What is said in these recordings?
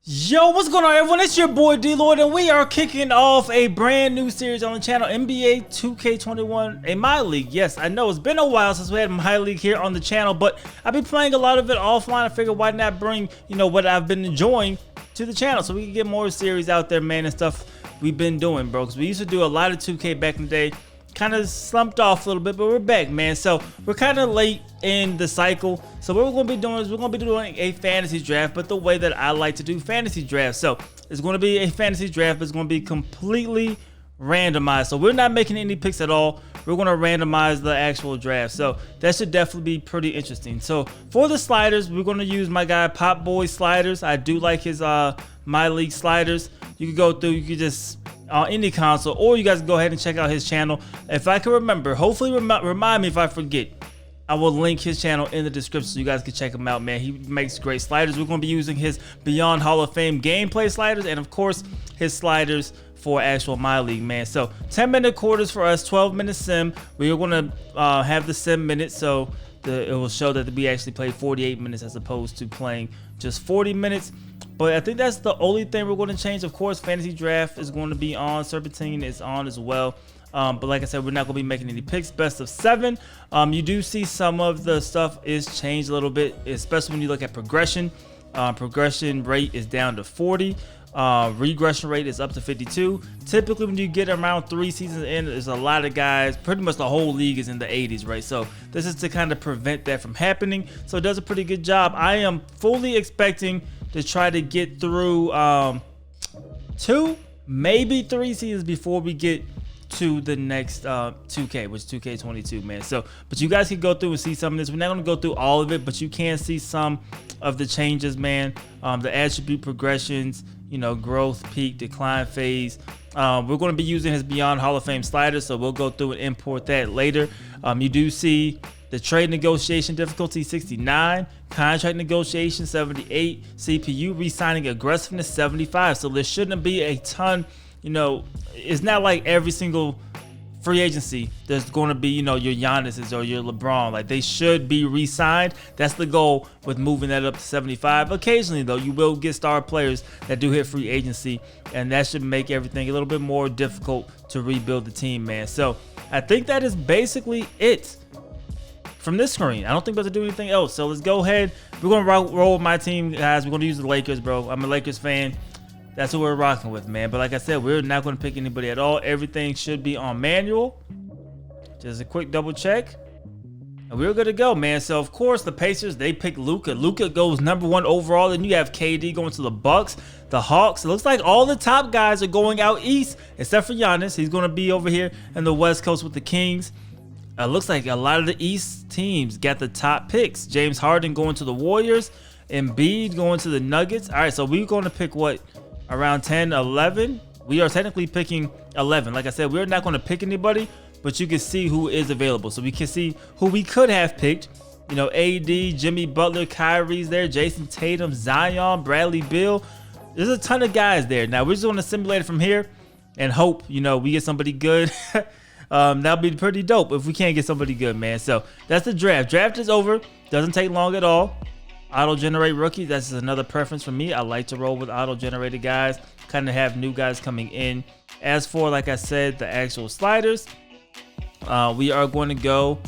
Yo, what's going on, everyone? It's your boy DLloyd, and we are kicking off a brand new series on the channel, NBA 2K21 MyLeague. Yes, I know it's been a while since we had MyLeague here on the channel, but I've been playing a lot of it offline. I figured why not bring, what I've been enjoying to the channel so we can get more series out there, man, and stuff we've been doing, bro. Because we used to do a lot of 2K back in the day. Kind of slumped off a little bit, but we're back, man. So we're kind of late in the cycle. So what we're going to be doing is we're going to be doing a fantasy draft, but the way that I like to do fantasy drafts. So it's going to be a fantasy draft, but it's going to be completely randomized. So we're not making any picks at all. We're going to randomize the actual draft. So that should definitely be pretty interesting. So for the sliders, we're going to use my guy Pop Boy sliders. I do like his MyLeague sliders. You can go through, you can just on any console, or you guys can go ahead and check out his channel. If I can remember, hopefully remind me if I forget, I will link his channel in the description so you guys can check him out, man. He makes great sliders. We're going to be using his Beyond Hall of Fame gameplay sliders, and of course his sliders for actual MyLeague, man. So 10-minute quarters for us, 12-minute sim. We are going to have the sim minutes, so it will show that we actually played 48 minutes as opposed to playing just 40 minutes. But I think that's the only thing we're going to change. Of course, fantasy draft is going to be on. Serpentine is on as well. But like I said, we're not going to be making any picks. Best of 7. You do see some of the stuff is changed a little bit, especially when you look at progression. Progression rate is down to 40. Regression rate is up to 52. Typically, when you get around 3 seasons in, there's a lot of guys, pretty much the whole league is in the 80s, right? So this is to kind of prevent that from happening. So it does a pretty good job. I am fully expecting to try to get through 2, maybe 3 seasons before we get to the next 2K, which is 2K22, man. So, but you guys can go through and see some of this. We're not going to go through all of it, but you can see some of the changes, man. The attribute progressions, growth, peak, decline phase. We're going to be using his Beyond Hall of Fame slider, so we'll go through and import that later. You do see the trade negotiation difficulty 69, contract negotiation 78, CPU re-signing aggressiveness 75. So there shouldn't be a ton, it's not like every single free agency there's going to be, your Giannis's or your LeBron. Like, they should be re-signed. That's the goal with moving that up to 75. Occasionally, though, you will get star players that do hit free agency, and that should make everything a little bit more difficult to rebuild the team, man. So I think that is basically it from this screen. I don't think we're going to do anything else. So let's go ahead. We're going to roll with my team, guys. We're going to use the Lakers, bro. I'm a Lakers fan. That's what we're rocking with, man. But like I said, we're not going to pick anybody at all. Everything should be on manual. Just a quick double check, and we're good to go, man. So of course the Pacers, they pick Luka. Luka goes #1 overall. Then you have KD going to the Bucks, the Hawks. It looks like all the top guys are going out east, except for Giannis. He's going to be over here in the West Coast with the Kings. Looks like a lot of the East teams got the top picks. James Harden going to the Warriors, Embiid going to the Nuggets. All right, so we're going to pick what? Around 10, 11. We are technically picking 11. Like I said, we're not going to pick anybody, but you can see who is available. So we can see who we could have picked. AD, Jimmy Butler, Kyrie's there, Jason Tatum, Zion, Bradley Beal. There's a ton of guys there. Now we're just going to simulate it from here and hope, we get somebody good. That'll be pretty dope if we can't get somebody good, man. So that's the draft. Draft is over. Doesn't take long at all. Auto-generate rookies, that's another preference for me. I like to roll with auto-generated guys, kind of have new guys coming in. As for, like I said, the actual sliders, we are going to go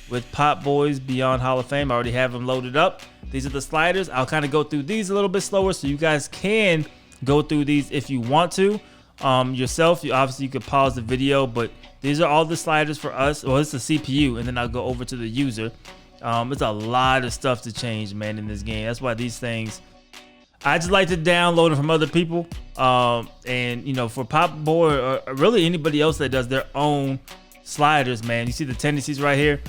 with Pop Boys Beyond Hall of Fame. I already have them loaded up. These are the sliders. I'll kind of go through these a little bit slower so you guys can go through these if you want to yourself. Obviously, you could pause the video, but these are all the sliders for us. Well, it's the CPU, and then I'll go over to the user. It's a lot of stuff to change, man, in this game. That's why these things, I just like to download them from other people. And, for Pop Boy or really anybody else that does their own sliders, man, you see the tendencies right here.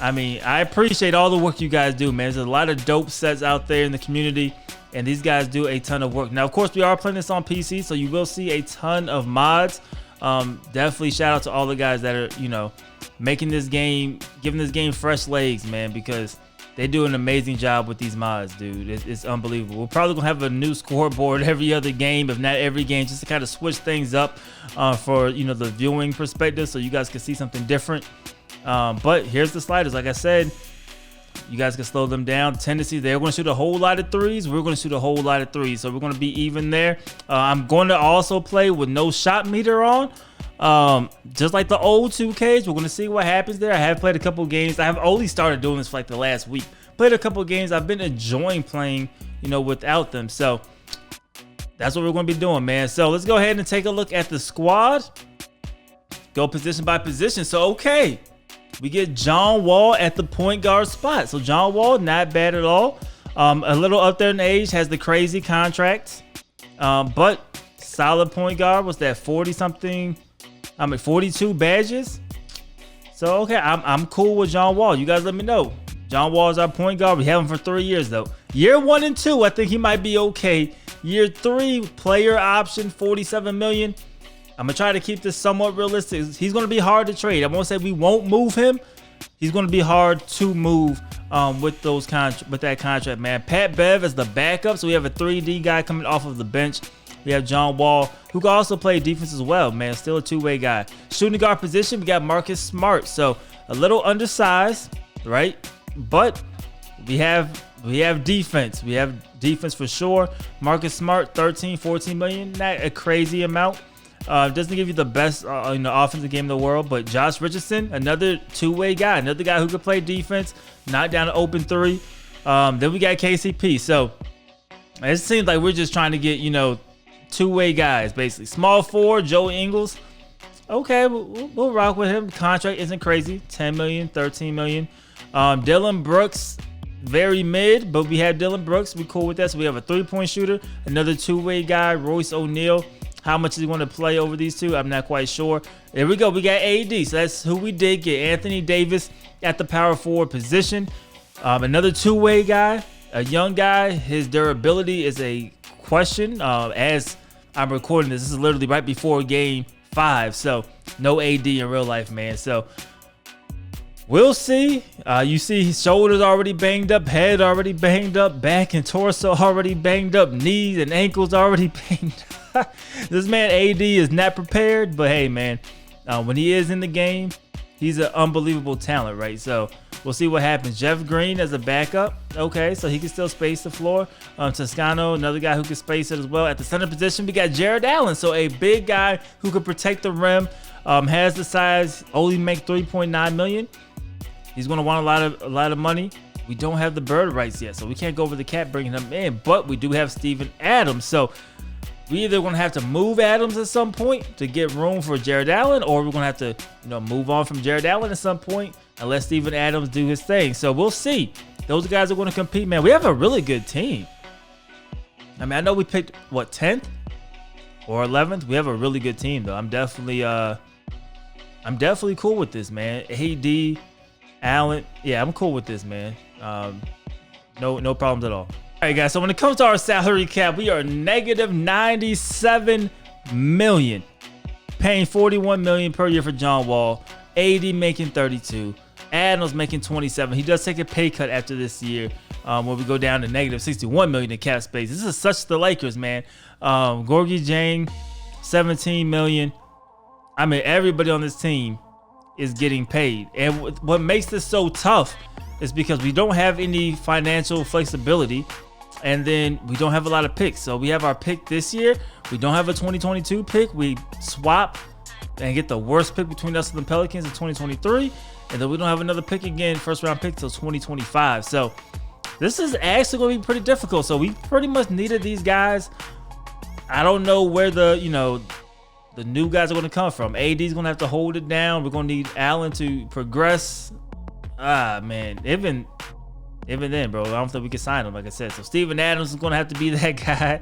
I mean, I appreciate all the work you guys do, man. There's a lot of dope sets out there in the community, and these guys do a ton of work. Now, of course, we are playing this on PC, so you will see a ton of mods. Definitely shout out to all the guys that are, making this game, giving this game fresh legs, man, because they do an amazing job with these mods, dude. It's unbelievable. We're probably gonna have a new scoreboard every other game, if not every game, just to kind of switch things up for the viewing perspective, so you guys can see something different. But here's the sliders. Like I said, You guys can slow them down. Tendency, they're going to shoot a whole lot of threes. We're going to shoot a whole lot of threes. So we're going to be even there. I'm going to also play with no shot meter on. Just like the old 2Ks. We're going to see what happens there. I have played a couple games. I have only started doing this for like the last week. Played a couple games. I've been enjoying playing, you know, without them. So that's what we're going to be doing, man. So let's go ahead and take a look at the squad. Go position by position. So, okay. We get John Wall at the point guard spot. So John Wall, not bad at all. A little up there in age, has the crazy contract. But solid point guard. What's that, 40-something? 42 badges. So, okay, I'm cool with John Wall. You guys let me know. John Wall is our point guard. We have him for 3 years, though. Year 1 and 2, I think he might be okay. Year 3, player option, $47 million. I'm going to try to keep this somewhat realistic. He's going to be hard to trade. I won't say we won't move him. He's going to be hard to move with that contract, man. Pat Bev is the backup, so we have a 3D guy coming off of the bench. We have John Wall, who can also play defense as well, man. Still a two-way guy. Shooting guard position, we got Marcus Smart. So a little undersized, right? But we have defense. We have defense for sure. Marcus Smart, 13, 14 million. Not a crazy amount. Doesn't give you the best offensive game in the world, but Josh Richardson, another two-way guy, another guy who could play defense, knock down an open three. Then we got KCP. So it seems like we're just trying to get, you know, two-way guys, basically. Small forward, Joe Ingles. Okay, we'll rock with him. The contract isn't crazy. 10 million, 13 million. Dylan Brooks, very mid, but we have Dylan Brooks. We cool with that. So we have a three-point shooter, another two-way guy, Royce O'Neal. How much is he going to play over these two? I'm not quite sure. There we go. We got AD. So that's who we did get. Anthony Davis at the power forward position. Another two-way guy, a young guy. His durability is a question. As I'm recording this is literally right before game 5. So no AD in real life, man. So we'll see. You see his shoulders already banged up, head already banged up, back and torso already banged up, knees and ankles already banged up. This man AD is not prepared, but hey, man, when he is in the game, he's an unbelievable talent, right? So we'll see what happens. Jeff Green as a backup. Okay, so he can still space the floor. Toscano, another guy who can space it as well. At the center position, we got Jared Allen. So a big guy who can protect the rim, has the size, only make 3.9 million. He's going to want a lot of money. We don't have the bird rights yet, so we can't go over the cap bringing him in, but we do have Steven Adams. So we either going to have to move Adams at some point to get room for Jared Allen, or we're going to have to, you know, move on from Jared Allen at some point and let Steven Adams do his thing. So we'll see. Those guys are going to compete, man. We have a really good team. I mean, I know we picked, what, 10th or 11th? We have a really good team, though. I'm definitely cool with this, man. AD, Allen, yeah, I'm cool with this, man. No problems at all. All right, guys, so when it comes to our salary cap, we are negative 97 million, paying 41 million per year for John Wall, AD making 32, Adams making 27. He does take a pay cut after this year, where we go down to negative 61 million in cap space. This is such the Lakers, man. Gorgie Jang, 17 million. I mean, everybody on this team is getting paid, and what makes this so tough is because we don't have any financial flexibility, and then we don't have a lot of picks. So we have our pick this year. We don't have a 2022 pick. We swap and get the worst pick between us and the Pelicans in 2023, and then we don't have another pick again, first round pick, till 2025. So this is actually going to be pretty difficult. So we pretty much needed these guys. I don't know where the new guys are going to come from. AD is going to have to hold it down. We're going to need Allen to progress. Man, even then, bro, I don't think we can sign him, like I said. So Steven Adams is going to have to be that guy.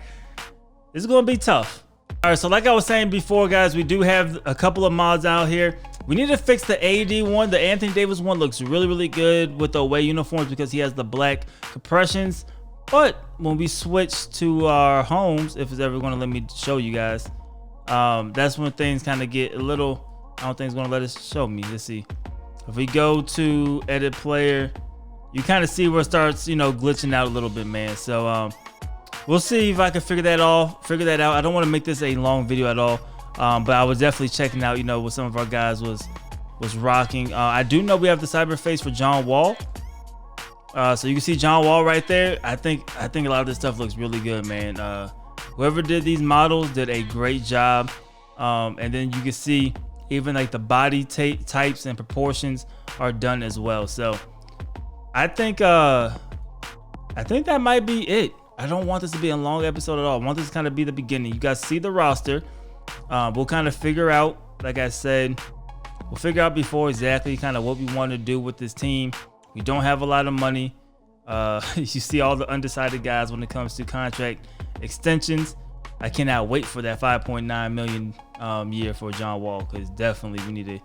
This is going to be tough. All right, so like I was saying before, guys, we do have a couple of mods out here. We need to fix the AD one. The Anthony Davis one looks really, really good with the away uniforms because he has the black compressions. But when we switch to our homes, if it's ever going to let me show you guys, that's when things kind of get a little, I don't think it's going to let us show me. Let's see. If we go to edit player, you kind of see where it starts, you know, glitching out a little bit, man. So we'll see if I can figure that out. I don't want to make this a long video at all, but I was definitely checking out, you know, what some of our guys was rocking. I do know we have the cyber face for John Wall. So you can see John Wall right there. I think a lot of this stuff looks really good, man. Whoever did these models did a great job. And then you can see even like the body types and proportions are done as well. So I think that might be it. I don't want this to be a long episode at all. I want this to kind of be the beginning. You guys see the roster. We'll kind of figure out, like I said, we'll figure out before exactly kind of what we want to do with this team. We don't have a lot of money. You see all the undecided guys when it comes to contract extensions. I cannot wait for that 5.9 million year for John Wall, because definitely we need to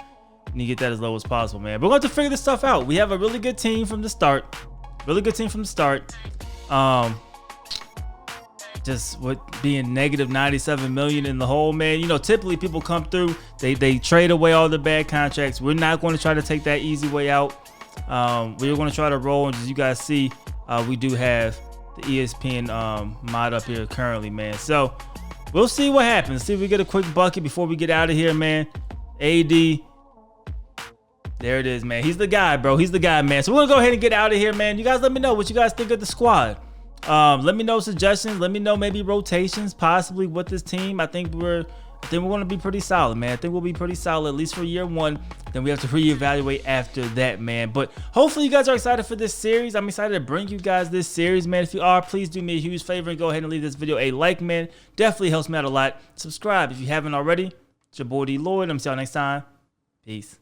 get that as low as possible, man. But we're going to figure this stuff out. We have a really good team from the start. Just with being negative 97 million in the hole, man. You know, typically people come through, they trade away all the bad contracts. We're not going to try to take that easy way out. We're going to try to roll, and as you guys see, we do have the ESPN mod up here currently, man. So we'll see what happens. See if we get a quick bucket before we get out of here, man. AD, there it is, man. He's the guy, bro. He's the guy, man. So we're gonna go ahead and get out of here, man. You guys let me know what you guys think of the squad. Let me know suggestions. Let me know maybe rotations possibly with this team. I think we're going to be pretty solid, man. I think we'll be pretty solid, at least for year one. Then we have to reevaluate after that, man. But hopefully you guys are excited for this series. I'm excited to bring you guys this series, man. If you are, please do me a huge favor and go ahead and leave this video a like, man. Definitely helps me out a lot. Subscribe if you haven't already. It's your boy DLloyd. I'm see y'all next time. Peace.